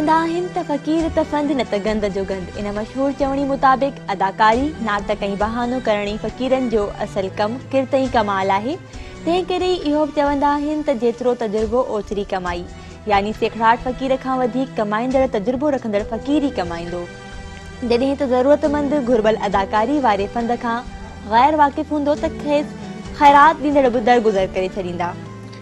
चवंदा आहिनि त फ़क़ीर त फंद न त गंद जो गंद। इन मशहूर चवणी मुताबिक़ अदाकारी, नाटक ऐं बहानो करणी फ़क़ीरनि जो असल कमु किरत ऐं कमाल आहे। तंहिं करे इहो बि चवंदा आहिनि त जेतिरो तजुर्बो ओतिरी कमाई, यानी सेखड़ाट फ़क़ीर खां वधीक कमाईंदड़ तजुर्बो रखंदड़ फ़क़ीर ई कमाईंदो। जॾहिं त ज़रूरतमंद घुर्बल अदाकारी वारे फंद खां ग़ैर वाक़िफ़ हूंदो त खेसि ख़ैरात ॾींदड़ बि दरगुज़र करे छॾींदा।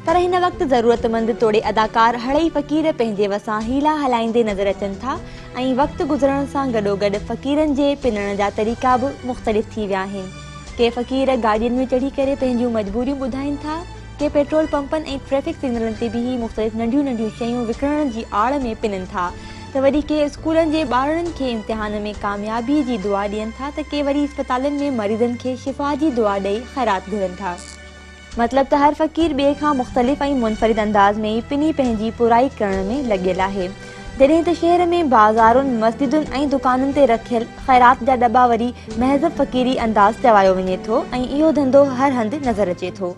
पर हिन वक़्तु ज़रूरतमंद तोड़े अदाकार हड़ई फ़क़ीर पंहिंजे वसां हीला हलाईंदे नज़र अचनि था ऐं वक़्तु गुज़रण सां गॾोगॾु फ़क़ीरनि जे पिनण जा तरीक़ा बि मुख़्तलिफ़ थी विया आहिनि। के फ़क़ीर गाॾियुनि में चढ़ी करे पंहिंजूं मजबूरियूं ॿुधाइनि था, के पेट्रोल पंपनि ऐं ट्रैफ़िक सिग्नलनि ते बि मुख़्तलिफ़ नंढियूं नंढियूं शयूं विकिणण जी आड़ में पिननि था, त वरी के स्कूलनि जे ॿारनि खे इम्तिहान में कामयाबी जी दुआ ॾियनि था, त के वरी अस्पतालनि में मरीज़नि खे शिफ़ा जी दुआ ॾेई ख़ैरात घुरनि था। मतलब त हर फ़क़ीर ॿिए खां मुख़्तलिफ़ ऐं मुनफ़रिद अंदाज़ में पिनी पंहिंजी पुराई करण में लॻियल आहे। जॾहिं त शहर में बाज़ारुनि, मस्जिदुनि ऐं दुकानुनि ते रखियल ख़ैरात जा दॿा वरी महज़ब फ़क़ीरी अंदाज़ चवायो वञे थो ऐं इहो धंधो हर हंधि नज़र अचे थो।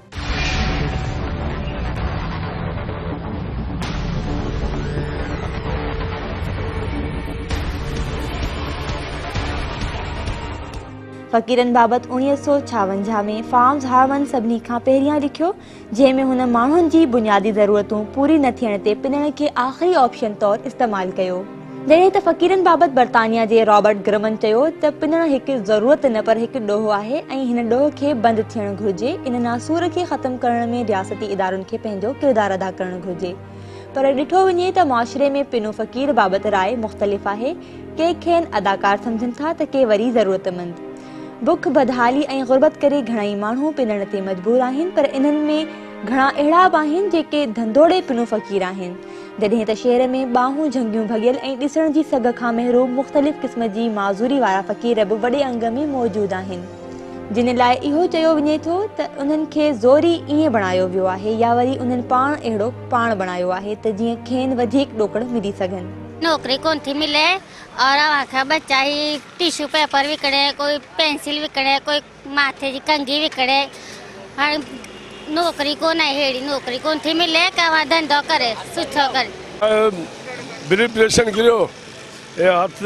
फ़क़ीरनि बाबति 1956 में फ़ार्म्स हार्मन सभिनी खां पहिरियां लिखियो, जंहिंमें हुन माण्हुनि जी बुनियादी ज़रूरतूं पूरी न थियण ते पिनण खे आख़िरी ऑप्शन तौरु इस्तेमालु कयो। जॾहिं त फ़क़ीरनि बाबति बर्तानिया जे रॉबर्ट ग्रमन चयो त पिनण हिकु ज़रूरत न पर हिकु ॾोह आहे ऐं हिन ॾोह खे बंदि थियणु घुरिजे। इन नासूर खे ख़तमु करण में रियासती इदारनि खे पंहिंजो किरदारु अदा करणु घुरिजे। पर ॾिठो वञे त मुआशिरे में पिनो फ़क़ीर बाबति राय मुख़्तलिफ़ आहे। के खेनि अदाकार सम्झनि था त के वरी ज़रूरतमंद। बुख, बदहाली ऐं ग़ुर्बत करे घणई माण्हू पिनण ते मजबूर आहिनि, पर इन्हनि में घणा अहिड़ा बि आहिनि जेके धंधोड़े पिनो फ़क़ीर आहिनि। जॾहिं त शहर में ॿाहूं झंगियूं भॻियल ऐं ॾिसण जी सघ खां महरूम मुख़्तलिफ़ क़िस्म जी माज़ूरी वारा फ़क़ीर बि वॾे अंग में मौजूदु आहिनि, जिन लाइ इहो चयो वञे थो त उन्हनि खे ज़ोरी ईअं बणायो वियो आहे या वरी उन्हनि अहिड़ो पाण बणायो आहे त जीअं खेनि वधीक ॾोकड़ मिली सघनि। नौकरी कोन थी मिले और आखिर बच्चा ही टिश्यू पेपर विकणे, कोई पेंसिल विकणे, कोई माथे जी कंघी विकणे। हाणे नौकरी कोन आहे, अहिड़ी नौकरी कोन थी मिले का धंधो करे सुठो करे। ब्लड प्रेशर गिरियो, हथ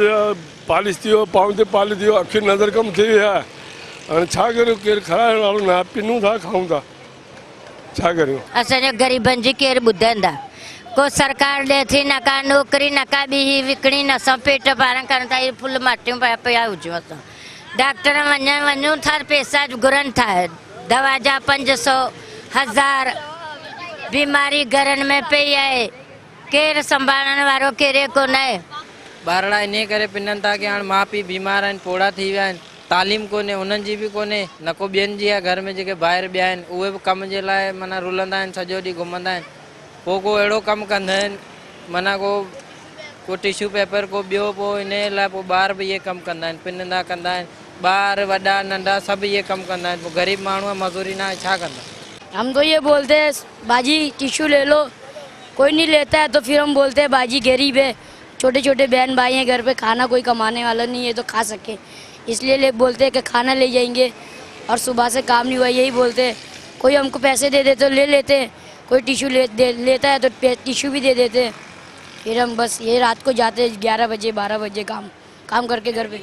पालिश थी वियो, पाउं ते पालिश थी वियो, अखियूं नज़र कम थी विया। हाणे छा करियूं, केरु खाराइण वारो न, पिनूं था खाऊं था, छा करियूं। असांजे ग़रीबनि जी केरु ॿुधंदा, को सरकार ॾे थी न का नौकरी न का ॿी विकिणी न, असां पेट पारण कनि था, फुल माटियूं पिया हुजूं। असां डॉक्टर वञूं था, पैसा घुरनि था, दवा जा 500 1000, बीमारी घरनि में पई आहे, केरु संभालण वारो केरु कोन आहे। ॿारड़ा इन करे पिननि था की हाणे माउ पीउ बीमार आहिनि, पोड़ा थी विया आहिनि, तालीम कोन्हे उन्हनि जी बि कोन्हे, न को ॿियनि जी आहे। घर में जेके ॿाहिरि ॿिया आहिनि उहे बि कम जे लाइ माना रुलंदा आहिनि, सॼो ॾींहुं घुमंदा आहिनि, पोइ को अहिड़ो कमु कंदा आहिनि माना को टिश्यू पेपर को ॿियो, पोइ इन लाइ पोइ ॿार बि इहे कमु कंदा आहिनि, पिनंदा कंदा आहिनि, ॿार वॾा नंढा सभु इहे कमु कंदा आहिनि। पोइ ग़रीब माण्हू मज़दूरी ना छा कंदा। हम तो ये बोलते हैं बाजी टिश्यू ले लो, कोई नहीं लेता है तो फिर हम बोलते हैं बाजी गरीब है, छोटे छोटे बहन भाई हैं घर पे, खाना कोई कमाने वाला नहीं है तो खा सके, इसलिए ले बोलते हैं कि खाना ले जाएंगे और सुबह से काम नहीं हुआ, यही बोलते हैं। कोई हमको पैसे दे दे तो ले लेते हैं, कोई टिश्यू लेता है तो टिश्यू भी दे देते हैं, फिर हम बस ये रात को जाते 11 बजे 12 बजे काम करके घर पे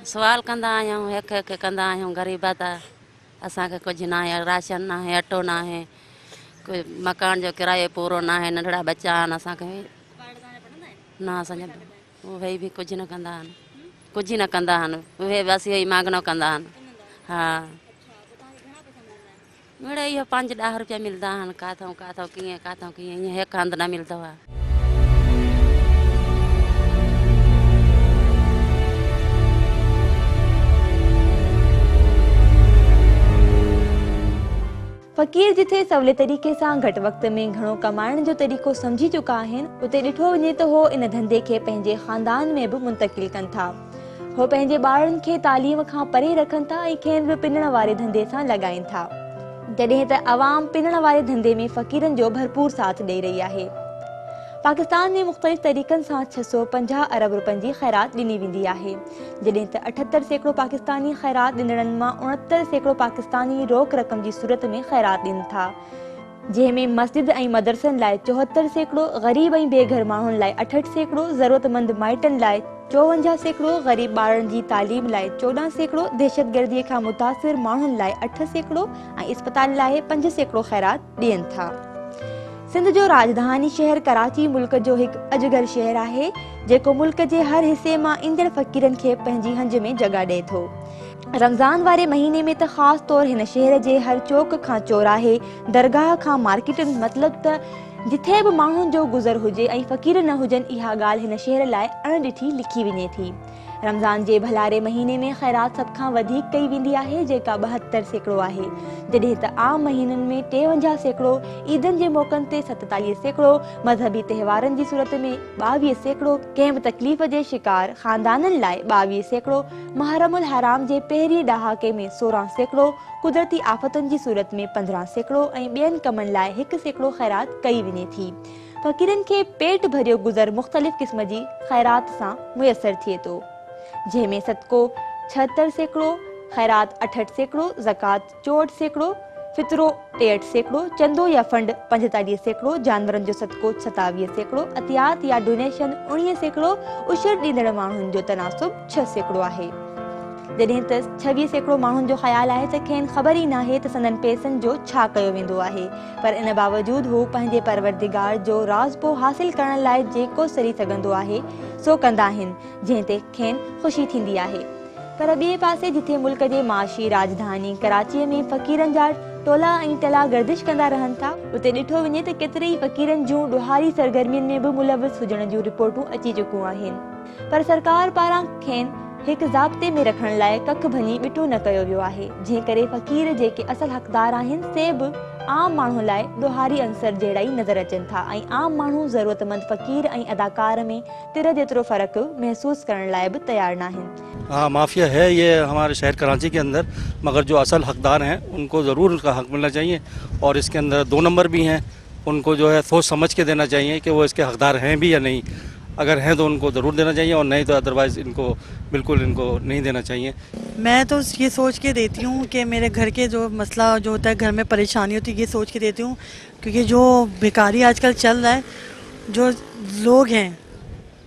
सवाल कंदा आहियूं, हिकु हिकु कंदा आहियूं। ग़रीब त असांखे कुझु न आहे, राशन न आहे, अटो न आहे, कोई मकान जो किरायो पूरो न आहे, नंढड़ा बच्चा आहिनि असांखे न, असांजा उहे बि कुझु न कंदा आहिनि, कुझु न कंदा आहिनि, उहे बसि इहो ई मांगनो कंदा आहिनि। हा मिड़े इहो 5-10 रुपया मिलंदा आहिनि, किथां कीअं ईअं हिकु हंधि न मिलंदो आहे। फ़क़ीर जिथे सवले तरीक़े सां घटि वक़्त में घणो कमाइण जो तरीक़ो सम्झी चुका आहिनि, उते ॾिठो वञे त हो इन धंधे खे पंहिंजे ख़ानदान में बि मुंतक़िल कनि था। हो पंहिंजे ॿारनि खे तालीम खां परे रखनि था ऐं खेनि बि पिनण वारे धंधे सां लॻाइनि था, जॾहिं त अवाम पिनण वारे धंधे में फ़क़ीरनि जो भरपूर साथ ॾेई रही आहे। पाकिस्तान में मुख़्तलिफ़ तरीक़नि सां 650 अरब रुपयनि जी ख़ैरात ॾिनी वेंदी आहे, जॾहिं त 78% पाकिस्तानी ख़ैरात ॾींदड़नि मां 69% पाकिस्तानी रोक रक़म जी सूरत में ख़ैरात ॾियनि था। जंहिंमें मस्जिद ऐं मदरसनि लाइ 74%, ग़रीब ऐं बेघर माण्हुनि लाइ 68%, ज़रूरतमंद माइटनि लाइ 54%, ग़रीब ॿारनि जी तालीम लाइ 14%, दहशतगर्दीअ खां मुतासिर माण्हुनि लाइ 8% ऐं इस्पताल लाइ 5% ख़ैरात ॾियनि था। सिंध जो राजधानी शहर कराची मुल्क जो हिकु अजगर शहर आहे जेको मुल्क जे हर हिसे मां ईंदड़ फ़क़ीरनि खे पंहिंजी हंज में जॻह ॾिए थो। रमज़ान वारे महीने में त ख़ासि तौर हिन शहर जे हर चौक खां चौराहे, दरगाह खां मार्केटनि, मतिलबु त जिथे बि माण्हुनि जो गुज़र हुजे ऐं फ़क़ीर न हुजनि, इहा ॻाल्हि हिन शहर लाइ अणॾिठी लिखी वञे थी। रमज़ान जे भलारे महीने में ख़ैरात सभ खां वधीक कई वेंदी आहे जेका 72% आहे, जॾहिं त आम महीननि में 53%, ईदनि जे मौक़नि ते 47%, मज़हबी त्योहारनि जी सूरत में 22%, कंहिं बि तकलीफ़ जे शिकार ख़ानदाननि लाइ 22%, मुहर्रमुल हराम जे पहिरीं ॾहाके में 16%, कुदरती आफ़तुनि जी सूरत में 15% ऐं ॿियनि कमनि लाइ 1% ख़ैरात कई वञे थी। फ़क़ीरनि खे पेट भरियो गुज़र मुख़्तलिफ़ क़िस्म जी ख़ैरात सां मुयसरु थिए थो, जंहिंमें सदको 76%, ख़ैरात 68%, ज़कात 64%, फितरो 63%, चंदो या फंड 45%, जानवरनि जो सदको 27%, अतियात या डोनेशन 19%, उशर ॾींदड़ माण्हुनि जो तनासुब 6% आहे। जॾहिं त 26% माण्हुनि जो ख़्यालु आहे त खेनि ख़बर ई नाहे त संदनि पैसनि जो छा कयो वेंदो आहे, पर इन बावजूदि हू पंहिंजे परवरदिगार जो राज़पो हासिल करण लाइ जेको सरी सघंदो आहे सो कंदा आहिनि, जंहिं ते खेनि ख़ुशी थींदी आहे। पर ॿिए पासे जिथे मुल्क जे माशी राजधानी कराचीअ में फ़क़ीरनि जा टोला ऐं टला गर्दिश कंदा रहनि था, उते ॾिठो वञे त केतिरे ई फ़क़ीरनि जूं ॾोहारी सरगर्मियुनि में बि मुलविस हुजण जूं रिपोर्टूं अची चुकियूं आहिनि। पर सरकार पारां खेनि हिकु ज़ाब्ते में रखण लाइ कख भञी ॿिटो न कयो वियो आहे, जंहिं करे फ़क़ीर जेके असल हक़दार आहिनि से बि आम माण्हू लाइ ॾोहारी अंसर जहिड़ा ई नज़र अचनि था ऐं आम माण्हू ज़रूरतमंद फ़क़ीर ऐं अदाकार में तिर जेतिरो फ़र्क़ु महसूसु करण लाइ बि तयारु न आहिनि। हाँ, माफिया है ये हमारे शहर कराची के अंदर, मगर जो असल हकदार हैं उनको ज़रूर उनका हक मिलना चाहिए और इसके अंदर 2 नंबर भी हैं, उनको जो है सोच समझ के देना चाहिए कि वो इसके हकदार हैं भी या नहीं। अगर हैं तो उनको ज़रूर देना चाहिए और नहीं तो अदरवाइज़ इनको बिल्कुल नहीं देना चाहिए। मैं तो ये सोच के देती हूँ कि मेरे घर के जो मसला जो होता है, घर में परेशानी होती है, ये सोच के देती हूँ, क्योंकि जो भिखारी आजकल चल रहा है, जो लोग हैं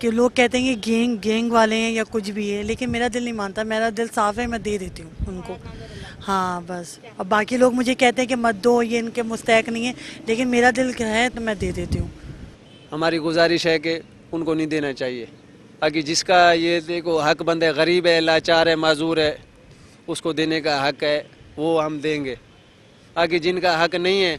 कि लोग कहते हैं कि गैंग वाले हैं या कुछ भी है, लेकिन मेरा दिल नहीं मानता, मेरा दिल साफ़ है, मैं दे देती हूँ उनको। हाँ बस, अब बाकी लोग मुझे कहते हैं कि मत दो, ये इनके मुस्तहक नहीं है, लेकिन मेरा दिल है तो मैं दे देती हूँ। हमारी गुजारिश है कि उनको नहीं देना चाहिए। बाकी जिसका ये देखो हक बंद है, गरीब है, लाचार है, माजूर है, उसको देने का हक है, वो हम देंगे। बाकी जिनका हक नहीं है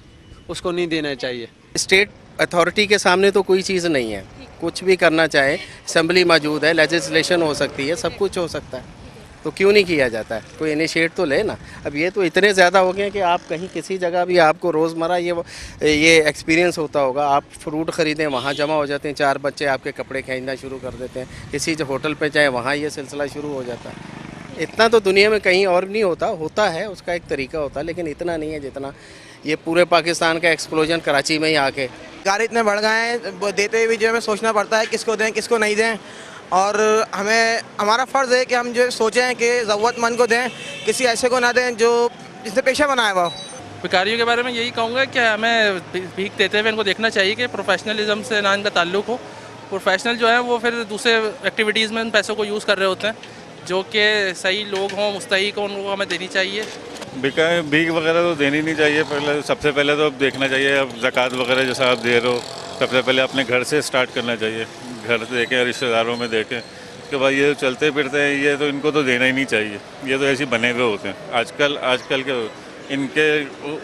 उसको नहीं देना चाहिए। स्टेट अथॉरिटी के सामने तो कोई चीज़ नहीं है, कुछ भी करना चाहे, असेंबली मौजूद है, लेजिस्लेशन हो सकती है, सब कुछ हो सकता है, तो क्यों नहीं किया जाता है? कोई इनिशिएट तो ले ना। अब ये तो इतने ज़्यादा हो गए हैं कि आप कहीं किसी जगह भी आपको रोज़मर्रा ये एक्सपीरियंस होता होगा, आप फ्रूट ख़रीदें वहाँ जमा हो जाते हैं, 4 बच्चे आपके कपड़े खींचना शुरू कर देते हैं, किसी होटल पे जाए वहाँ ये सिलसिला शुरू हो जाता है। इतना तो दुनिया में कहीं और नहीं होता है, उसका एक तरीका होता है, लेकिन इतना नहीं है जितना ये पूरे पाकिस्तान का एक्सप्लोजन कराची में ही आके। गाड़ी इतने बढ़ गए हैं, देते हुए भी जो हमें सोचना पड़ता है किसको दें किसको नहीं दें, और हमारा फ़र्ज़ है कि हम जो सोचें कि ज़रूरतमंद को दें, किसी ऐसे को ना दें जो जिसने पेशा बनाया हुआ। भिखारियों के बारे में यही कहूँगा कि हमें भीख देते हुए इनको देखना चाहिए कि प्रोफेशनलिज्म से ना इनका ताल्लुक़ हो। प्रोफेशनल जो है वो फिर दूसरे एक्टिविटीज़ में इन पैसों को यूज़ कर रहे होते हैं, जो कि सही लोग हों, मुस्तहिक हों, उनको हमें देनी चाहिए। भीख वगैरह तो देनी नहीं चाहिए। सबसे पहले तो देखना चाहिए, अब ज़कात वगैरह जैसा आप दे रहे हो, सबसे पहले अपने घर से स्टार्ट करना चाहिए। घर से देखें, रिश्तेदारों में देखें, उसके बाद ये चलते फिरते हैं, ये तो इनको तो देना ही नहीं चाहिए, ये तो ऐसे बने हुए होते हैं आजकल के इनके।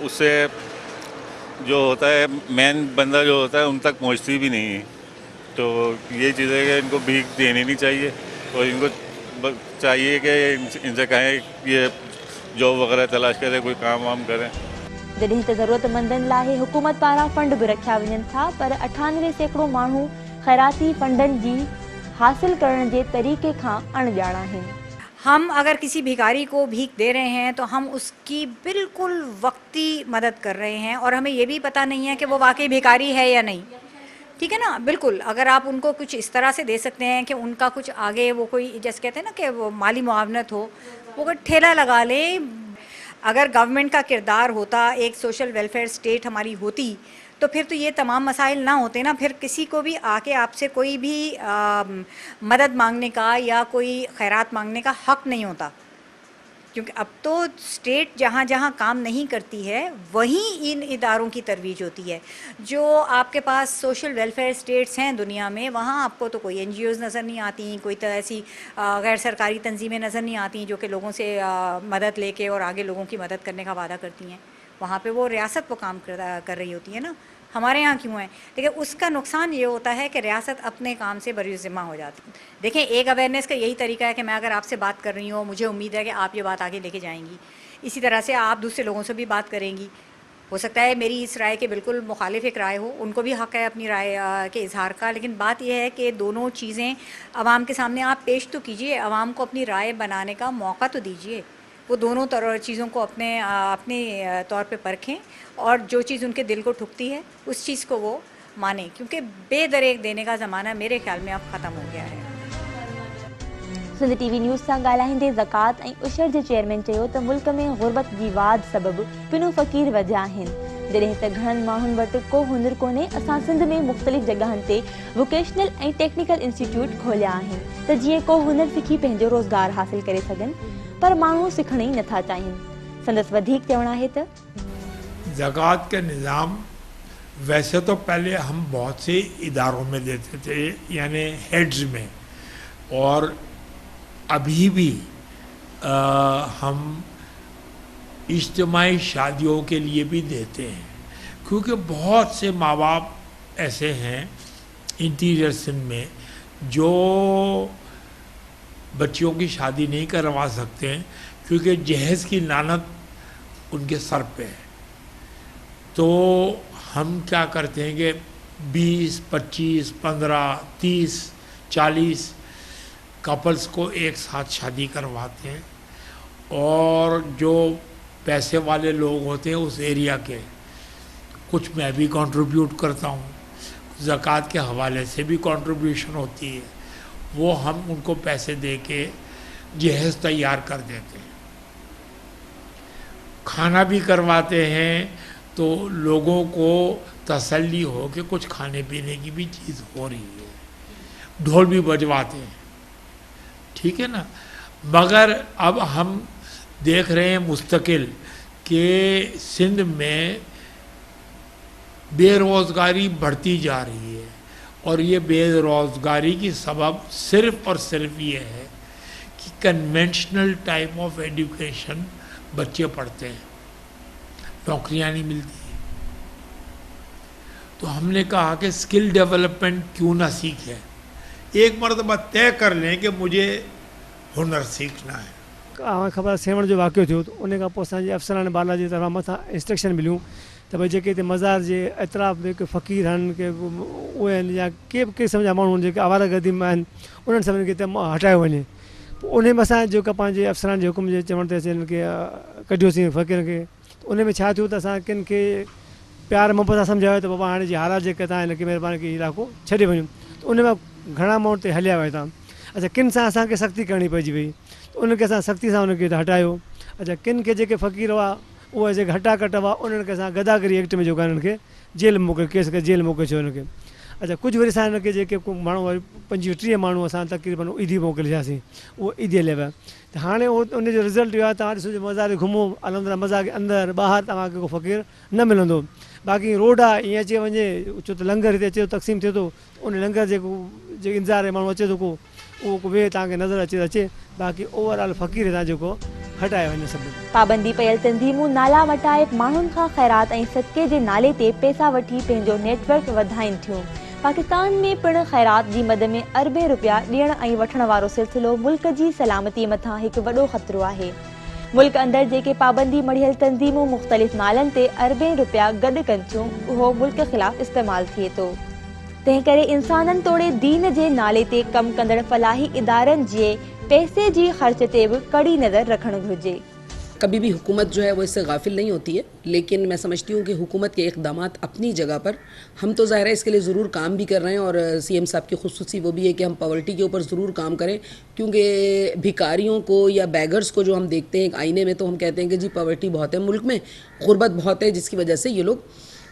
उससे जो होता है मेन बंदा जो होता है उन तक पहुंचती भी नहीं है। तो ये चीज़ है कि इनको भीख देनी नहीं चाहिए और इनको चाहिए कि इनसे कहें ये जॉब वगैरह तलाश करें, कोई काम वाम करें। जॾहिं त ज़रूरतमंदनि लाइ हुकूमत पारां फंड बि रखिया वञनि था, पर 98% माण्हू ख़ैराती फंडनि जी हासिल करण जे तरीक़े खां अणॼाण आहिनि। हम अगर किसी भिखारी को भीख दे रहे हैं तो हम उसकी बिल्कुल वक्ती मदद कर रहे हैं, और हमें ये भी पता नहीं है कि वो वाकई भिखारी है या नहीं। ठीक है ना, बिल्कुल। अगर आप उनको कुछ इस तरह से दे सकते हैं कि उनका कुछ आगे वो कोई, जैसे कहते हैं ना कि वो माली मुआवनत हो, वो अगर ठेला लगा ले, अगर गवर्नमेंट का किरदार होता, एक सोशल वेलफेयर स्टेट हमारी होती, तो फिर तो ये तमाम मसाइल ना होते ना। फिर किसी को भी आके आपसे कोई भी मदद मांगने का या कोई खैरात मांगने का हक नहीं होता, क्योंकि अब तो स्टेट जहाँ जहाँ काम नहीं करती है वहीं इन इदारों की तरवीज होती है। जो आपके पास सोशल वेलफेयर स्टेट्स हैं दुनिया में, वहाँ आपको तो कोई NGOs नज़र नहीं आती, कोई तो ऐसी गैर सरकारी तंजीमें नज़र नहीं आती जो कि लोगों से मदद लेके और आगे लोगों की मदद करने का वादा करती हैं। वहाँ पे वो रियासत वो काम कर रही होती है ना। हमारे यहाँ क्यों है? देखिए, उसका नुकसान ये होता है कि रियासत अपने काम से बरी ज़िम्मा हो जाती है। देखें, एक अवेयरनेस का यही तरीका है कि मैं अगर आपसे बात कर रही हूँ, मुझे उम्मीद है कि आप ये बात आगे लेके जाएंगी, इसी तरह से आप दूसरे लोगों से भी बात करेंगी। हो सकता है मेरी इस राय के बिल्कुल मुखालिफ एक राय हो, उनको भी हक़ है अपनी राय के इजहार का, लेकिन बात यह है कि दोनों चीज़ें आवाम के सामने आप पेश तो कीजिए, आवाम को अपनी राय बनाने का मौका तो दीजिए। वो दोनों चीज़ों को अपने तौर पे परखें और जो चीज़ उनके दिल को ठुकती है उस चीज़ को वो माने, क्योंकि बेदरेक देने का ज़माना मेरे ख्याल में अब ख़त्म हो गया है। सिंध TV न्यूज़ सां ॻाल्हाईंदे ज़कात ऐं उशर जे चेयरमैन चयो त मुल्क में ग़ुर्बत जी वाद सबबु पिनू फ़क़ीर वधिया आहिनि। जॾहिं त घणनि माण्हुनि वटि को हुनर कोन्हे, असां सिंध में मुख़्तलिफ़ जॻहनि ते वोकेशनल ऐं टेक्निकल इंस्टीट्यूट खोलिया आहिनि त जीअं को हुनर सिखी पंहिंजो रोज़गार हासिल करे सघनि, पर माण्हू सिखण ई नथा चाहिनि। संदसि वधीक चवणु आहे त ज़कात के निज़ाम वैसे तो पहले हम बहुत से इदारों में देते थे, यानी हेड्स में, और अभी भी हम इज्तिमाई शादियों के लिए भी देते हैं, क्योंकि बहुत से माँ बाप ऐसे हैं इंटीरियर सिंध में जो बच्चियों की शादी नहीं करवा सकते हैं क्योंकि जहेज़ की लानत उनके सर पे है। तो हम क्या करते हैं कि 20, 25, 15, 30, 40 कपल्स को एक साथ शादी करवाते हैं, और जो पैसे वाले लोग होते हैं उस एरिया के, कुछ मैं भी कंट्रीब्यूट करता हूँ, ज़कात के हवाले से भी कंट्रीब्यूशन होती है, वो हम उनको पैसे दे के जहेज़ तैयार कर देते हैं, खाना भी करवाते हैं, तो लोगों को तसल्ली हो कि कुछ खाने पीने की भी चीज़ हो रही है, ढोल भी बजवाते हैं, ठीक है ना। मगर अब हम देख रहे हैं मुस्तकिल कि सिंध में बेरोज़गारी बढ़ती जा रही है, और ये बेरोज़गारी की सबब सिर्फ़ और सिर्फ ये है कि कन्वेंशनल टाइप ऑफ एजुकेशन बच्चे पढ़ते हैं, नौकरियां नहीं मिलती। तो हमने कहा कि स्किल डेवलपमेंट क्यों ना सीखें, एक मरतबा तय कर लें कि मुझे हुनर सीखना है। ख़बर सेवण जो वाक़ियो थियो, उन खां पोइ असांजे अफ़सरान बाला जी तरफ़ां मथां इंस्ट्रक्शन मिलियूं त भई जेके हिते मज़ार जे एतिराफ़ में के फ़क़ीर आहिनि, के उहे आहिनि, या के बि क़िस्म जा माण्हू जेके आवारा गर्दी में आहिनि, उन्हनि सभिनी खे हिते हटायो वञे। उन में असां जेका पंहिंजे अफ़सरान जे हुकुम जे चवण ते अची के कढियोसीं फ़क़ीर खे। उन में छा थियो त असां किन खे प्यार मोहबत सां सम्झायो त बाबा हाणे जी हालात जेके तव्हां हिनखे महिरबानी की इलाइक़ो छॾे वञो। त उन में घणा माण्हू ते हलिया विया था। अच्छा, किन सां असांखे सख़्ती करणी पइजी वई, उनखे असां सख़्ती सां उनखे हटायो। अच्छा, किन खे जेके फ़क़ीर हुआ उहे जेके हटा कट हुआ, उन्हनि खे असां गदागरी एक्ट में जेको आहे उन्हनि खे जेल मोकिलियो, केस खे जेल मोकिले छॾियो उनखे। अच्छा, कुझु वरी असां हिनखे जेके माण्हू 25-30 माण्हू असां तक़रीबन ईदी मोकिलियासीं, उहो ईदी हले विया। त हाणे उनजो रिज़ल्ट इहो आहे, तव्हां ॾिसो मज़ार घुमो अलहमदिल्ला, मज़ार के अंदरि ॿाहिरि तव्हांखे को फ़क़ीर न मिलंदो। बाक़ी रोड आहे ईअं अचे वञे, छो त लंगर हिते अचे थो तक़सीम थिए थो, उन लंगर जेको इंतज़ार आहे माण्हू अचे थो को, उहो को वेह तव्हांखे नज़र अचे। बाक़ी ओवरऑल फ़क़ीर हितां जेको हटाए वञे सभु। पाबंदी पयल तंज़ीमूं नाला मटाए माण्हुनि खां ख़ैरात ऐं सदक़े जे नाले ते पैसा वठी पंहिंजो नेटवर्क वधाइनि थियूं। पाकिस्तान में पिणु ख़ैरात जी मद में अरबे रुपया ॾियण ऐं वठण वारो सिलसिलो मुल्क जी सलामती मथां हिकु वॾो ख़तरो आहे। मुल्क अंदरि जेके पाबंदी मढ़ियल तंज़ीमूं मुख़्तलिफ़ नालनि ते अरबे रुपया गॾु कनि थियूं, उहो मुल्क ख़िलाफ़ इस्तेमालु थिए थो। तंहिं करे इंसाननि तोड़े दीन जे नाले ते कमु कंदड़ फलाही इदारनि जे पैसे जी ख़र्च ते बि कड़ी नज़र रखणु घुरिजे। کبھی بھی حکومت جو ہے وہ اس سے غافل نہیں ہوتی ہے، لیکن میں سمجھتی ہوں کہ حکومت کے اقدامات اپنی جگہ پر، ہم تو ظاہر ہے اس کے لیے ضرور کام بھی کر رہے ہیں، اور سی ایم صاحب کی خصوصی وہ بھی ہے کہ ہم پاورٹی کے اوپر ضرور کام کریں، کیونکہ بھکاریوں کو یا بیگرز کو جو ہم دیکھتے ہیں ایک آئینے میں تو ہم کہتے ہیں کہ جی پاورٹی بہت ہے ملک میں، غربت بہت ہے، جس کی وجہ سے یہ لوگ،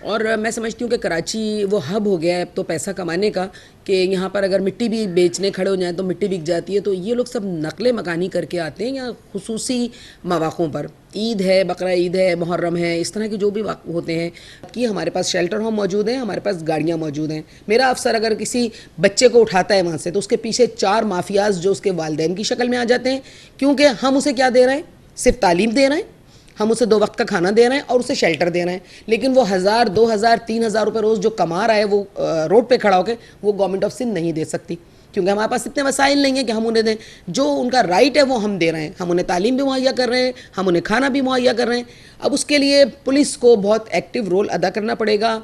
اور میں سمجھتی ہوں کہ کراچی وہ ہب ہو گیا ہے اب تو پیسہ کمانے کا، کہ یہاں پر اگر مٹی بھی بیچنے کھڑے ہو جائیں تو مٹی بک جاتی ہے، تو یہ لوگ سب نقل مکانی کر کے آتے ہیں یا خصوصی مواقعوں پر، عید ہے، بقرہ عید ہے، محرم ہے، اس طرح کے جو بھی ہوتے ہیں کہ ہمارے پاس شیلٹر ہوم موجود ہیں، ہمارے پاس گاڑیاں موجود ہیں. میرا افسر اگر کسی بچے کو اٹھاتا ہے وہاں سے تو اس کے پیچھے 4 مافیاز جو اس کے والدین کی شکل میں آ جاتے ہیں، کیونکہ ہم اسے کیا دے رہے ہیں؟ صرف تعلیم دے رہے ہیں، ہم اسے 2 وقت کا کھانا دے رہے ہیں اور اسے شیلٹر دے رہے ہیں، لیکن وہ 1000 2000 3000 روپے روز جو کما رہا ہے وہ روڈ پہ کھڑا ہو کے وہ گورنمنٹ آف سندھ نہیں دے سکتی، کیونکہ ہمارے پاس اتنے وسائل نہیں ہیں کہ ہم انہیں دیں. جو ان کا رائٹ ہے وہ ہم دے رہے ہیں، ہم انہیں تعلیم بھی مہیا کر رہے ہیں، ہم انہیں کھانا بھی مہیا کر رہے ہیں. اب اس کے لیے پولیس کو بہت ایکٹیو رول ادا کرنا پڑے گا،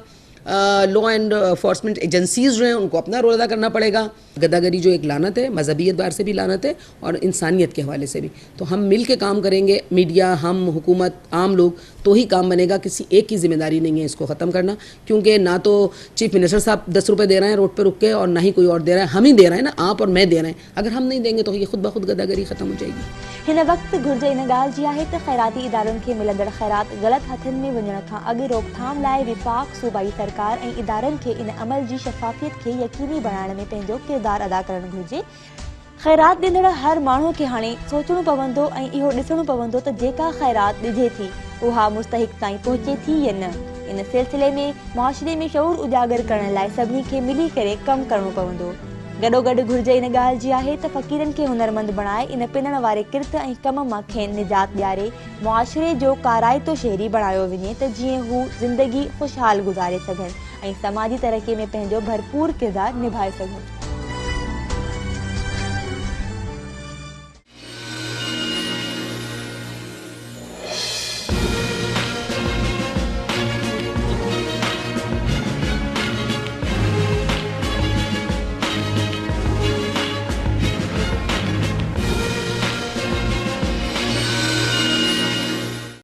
لا اینڈ انفورسمنٹ ایجنسیز جو ہیں ان کو اپنا رول ادا کرنا پڑے گا. گداگری جو ایک لعنت ہے، مذہبی اعتبار سے بھی لعنت ہے اور انسانیت کے حوالے سے بھی، تو ہم مل کے کام کریں گے، میڈیا، ہم، حکومت، عام لوگ، تو ہی کام بنے گا. کسی ایک کی ذمہ داری نہیں ہے اس کو ختم کرنا، کیونکہ نہ تو چیف منسٹر صاحب 10 روپے دے رہے ہیں روڈ پہ رک کے، اور نہ ہی کوئی اور دے رہا ہے، ہم ہی دے رہے ہیں نا، آپ اور میں دے رہے ہیں. اگر ہم نہیں دیں گے تو یہ خود بخود گداگری ختم ہو جائے گی. हिन वक़्तु घुर्ज इन ॻाल्हि जी आहे त ख़ैराती इदारनि खे मिलंदड़ ख़ैरात ग़लति हथनि में वञण खां अॻु रोकथाम लाइ विफ़ाक़, सूबाई सरकार ऐं इदारनि खे इन अमल जी शफ़ाफ़ियत खे यक़ीनी बणाइण में पंहिंजो किरदारु अदा करणु घुरिजे. ख़ैरात ॾींदड़ हर माण्हू खे हाणे सोचणो पवंदो ऐं इहो ॾिसणो पवंदो त जेका ख़ैरात ॾिजे थी उहा मुस्तहिक़ ताईं पहुचे थी या न. इन सिलसिले में मुआशिरे में शऊर उजागर करण लाइ सभिनी खे मिली करे कमु करणो पवंदो. गॾोगॾु घुर्ज इन ॻाल्हि जी आहे त फ़क़ीरनि खे हुनरमंद बणाए इन पिनण वारे किर्त ऐं कम मां खेनि निजात ॾियारे मुआशिरे जो काराइतो शहरी बणायो वञे त जीअं हू ज़िंदगी ख़ुशहाल गुज़ारे सघनि ऐं समाजी तरक़ीअ में पंहिंजो भरपूर किरदारु निभाए सघनि.